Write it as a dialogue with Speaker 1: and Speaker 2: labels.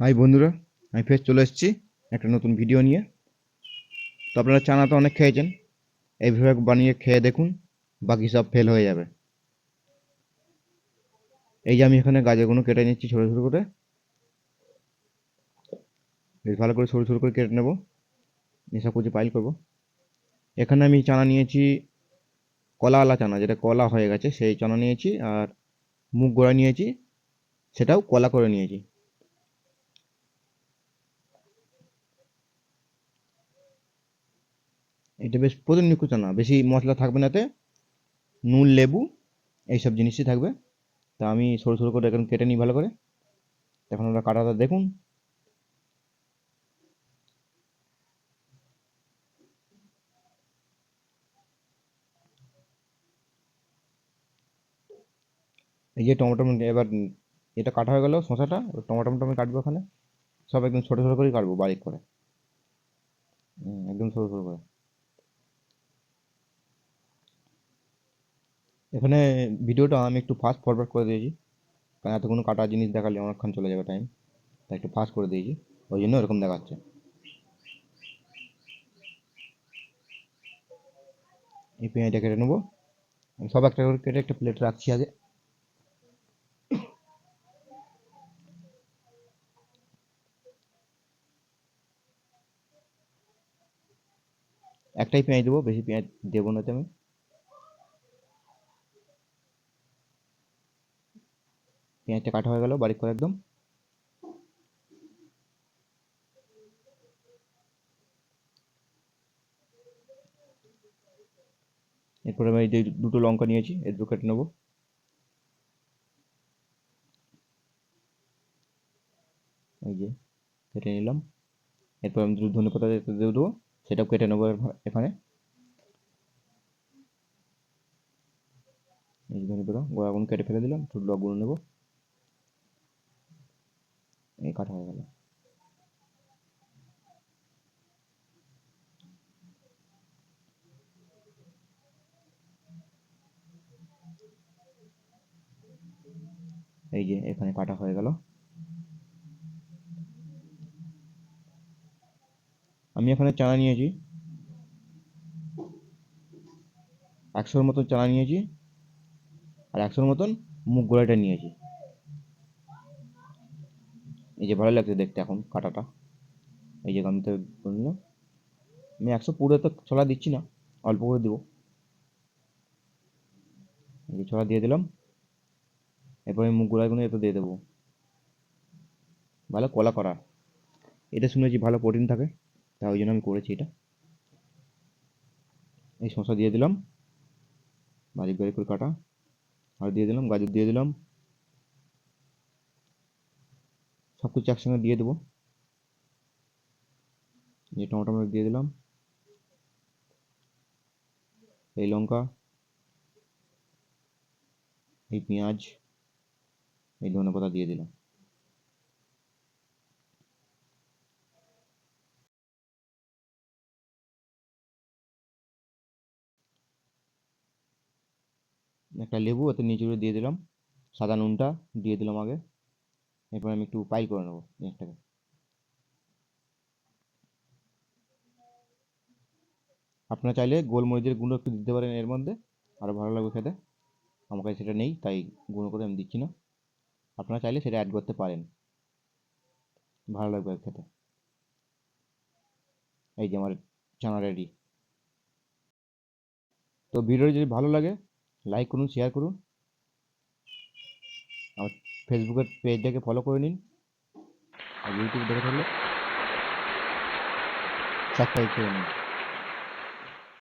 Speaker 1: High বন্ধুরা, আমি ফের চলে এসেছি একটা নতুন ভিডিও নিয়ে। তো আপনারা চানা তো অনেক খেয়েছেন, এইভাবে বানিয়ে খেয়ে দেখুন, বাকি সব ফেল হয়ে যাবে। এই যে আমি এখানে গাজরগুলো কেটে নিচ্ছি ছোটো ছোটো করে, বেশ ভালো করে সরু সরু করে কেটে নেবো, নিয়ে সব কিছু পাইল করবো। এখানে আমি চানা নিয়েছি, কলাওয়ালা চানা, যেটা কলা হয়ে গেছে সেই চানা নিয়েছি, আর মুগ গোড়া নিয়েছি, সেটাও কলা করে নিয়েছি। এটা বেশ প্রয়োজনীয় চানা, বেশি মশলা থাকবে না এতে, নুন লেবু এইসব জিনিসই থাকবে। তা আমি সরু সরু করে এখন কেটে নিই ভালো করে। এখন ওরা কাটাটা দেখুন। এই যে টমেটো এবার এটা কাটা হয়ে গেল শসাটা, টমেটো আমি কাটবো এখানে, সব একদম ছোটো ছোটো করেই কাটবো, বারিক করে, একদম ছোটো ছোটো করে। এখানে ভিডিওটা আমি একটু ফাস্ট ফরওয়ার্ড করে দিয়েছি, কারণ এতক্ষণ কাটা জিনিস দেখালে অনেকক্ষণ চলে যাবে টাইম, তাই একটু ফাস্ট করে দিয়েছি, ওই জন্য এরকম দেখাচ্ছে। এই পেঁয়াজটা কেটে নেবো, আমি সব একটা করে কেটে একটা প্লেট রাখছি আগে। একটাই পেঁয়াজ দেবো, বেশি পেঁয়াজ দেবো না আমি। পেঁয়াজটা কাটা হয়ে গেল বারিক করে একদম। এরপরে আমি এই যে দুটো লঙ্কা নিয়েছি, এর দুটো কেটে নেবো, এই যে কেটে নিলাম। এরপর আমি দুটো ধনেপাতা দিয়ে দেবো, সেটাও কেটে নেবো এখানে। এই যে ধনেপাতা গোড়াগুলো কেটে ফেলে দিলাম, ছোটো ডগগুলো নেবো, এই কাটা হয়ে গেল। এই যে এখানে কাটা হয়ে গেল। আমি এখানে চানা নিয়েছি, 100-র মতন চানা নিয়েছি, আর 100-র মতন মুগ গোড়াটা নিয়েছি। এই যে ভালো লাগছে দেখতে এখন কাটাটা, এই যে গামতে বললো, আমি 100 পুরো তো ছোলা দিচ্ছি না, অল্প করে দিব। এই যে ছোলা দিয়ে দিলাম, এরপরে মুগ গোড়াগুলো এতে দিয়ে দেবো, ভালো কলা করা। এটা শুনেছি ভালো প্রোটিন থাকে, তাই ওই জন্য আমি করেছি এটা। এই শসা দিয়ে দিলাম, বারিক বারিক করে কাটা, আর দিয়ে দিলাম গাজর দিয়ে দিলাম, সব কিছু একসঙ্গে দিয়ে দেবো। এই টমেটো দিয়ে দিলাম, এই লঙ্কা, এই পেঁয়াজ, এই ধনেপাতা দিয়ে দিলাম। একটা লেবু এতে নিচুড়ে দিয়ে দিলাম, সাদা নুনটা দিয়ে দিলাম আগে। এরপর আমি একটু পাই করে নেবো জিনিসটাকে। আপনারা চাইলে গোলমরিচের গুঁড়ো একটু দিতে পারেন এর মধ্যে, আরও ভালো লাগবে খেতে। আমার কাছে সেটা নেই, তাই গুঁড়ো করে আমি দিচ্ছি না। আপনারা চাইলে সেটা অ্যাড করতে পারেন, ভালো লাগবে খেতে। এই যে আমার চানা রেডি। তো ভিডিওটি যদি ভালো লাগে লাইক করুন, শেয়ার করুন, আমার ফেসবুকের পেজটাকে ফলো করে নিন, আর ইউটিউব দেখে থাকলে সাবস্ক্রাইব করে নিন।